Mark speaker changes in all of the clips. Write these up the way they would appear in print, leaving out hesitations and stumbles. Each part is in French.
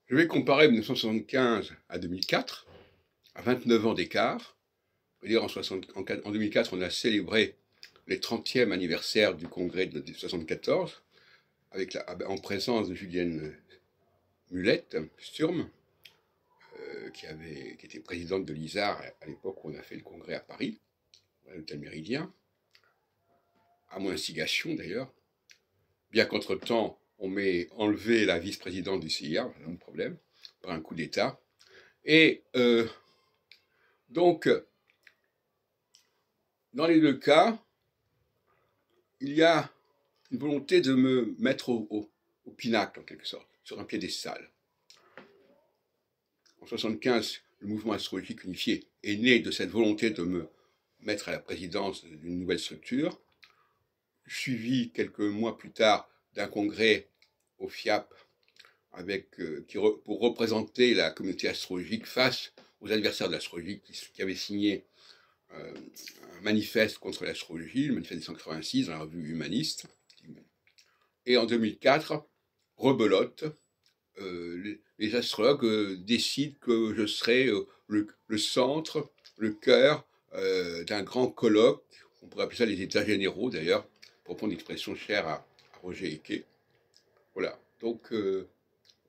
Speaker 1: Je vais comparer 1975 à 2004, à 29 ans d'écart. En 2004, on a célébré les 30e anniversaire du congrès de 1974, en présence de Julienne Mulette, Sturm, qui était présidente de l'ISAR à l'époque où on a fait le congrès à Paris, à l'hôtel Méridien, à mon instigation d'ailleurs, bien qu'entre-temps, on m'ait enlevé la vice-présidente du CIA, pas de problème, par un coup d'État. Et donc, dans les deux cas, il y a une volonté de me mettre au pinacle, en quelque sorte, sur un piédestal. En 1975, le mouvement astrologique unifié est né de cette volonté de me mettre à la présidence d'une nouvelle structure, suivi quelques mois plus tard d'un congrès au FIAP pour représenter la communauté astrologique face aux adversaires de l'astrologie qui avaient signé un manifeste contre l'astrologie, le manifeste 1986 dans la revue Humaniste. Et en 2004, rebelote, les astrologues décident que je serai le centre, le cœur d'un grand colloque, on pourrait appeler ça les États généraux d'ailleurs, pour prendre une expression chère à Roger Eke. Voilà, donc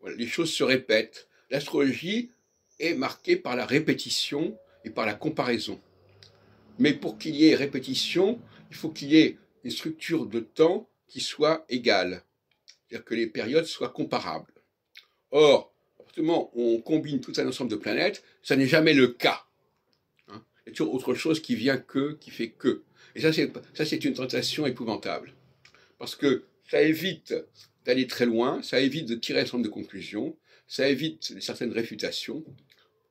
Speaker 1: voilà, les choses se répètent. L'astrologie est marquée par la répétition et par la comparaison. Mais pour qu'il y ait répétition, il faut qu'il y ait une structure de temps qui soit égale, c'est-à-dire que les périodes soient comparables. Or, à partir du moment où on combine tout un ensemble de planètes, ça n'est jamais le cas. Hein, il y a toujours autre chose qui vient qui fait que. Et ça, c'est une tentation épouvantable. Parce que ça évite d'aller très loin, ça évite de tirer un certain nombre de conclusions, ça évite certaines réfutations.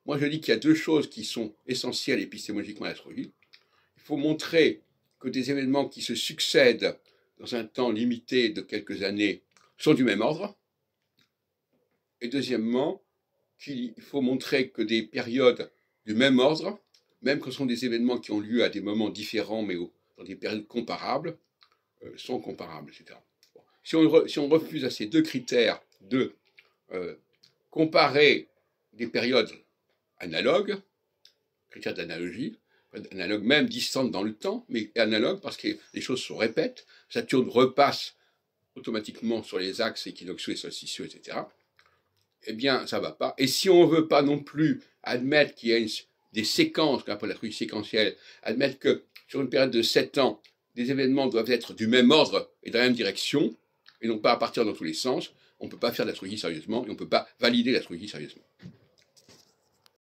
Speaker 1: Moi, je dis qu'il y a deux choses qui sont essentielles épistémologiquement à l'astrologie. Il faut montrer que des événements qui se succèdent dans un temps limité de quelques années sont du même ordre. Et deuxièmement, qu'il faut montrer que des périodes du même ordre, même quand ce sont des événements qui ont lieu à des moments différents, mais dans des périodes comparables, sont comparables, etc. Bon. Si on refuse à ces deux critères de comparer des périodes analogues, critères d'analogie, analogues même distantes dans le temps, mais analogues parce que les choses se répètent, Saturne repasse automatiquement sur les axes équinoxiaux et solsticieux, etc., eh bien, ça ne va pas. Et si on ne veut pas non plus admettre qu'il y a des séquences, qu'on appelle la truc séquentielle, admettre que sur une période de 7 ans, des événements doivent être du même ordre et dans la même direction, et non pas à partir dans tous les sens, on ne peut pas faire de l'astrologie sérieusement, et on ne peut pas valider l'astrologie sérieusement.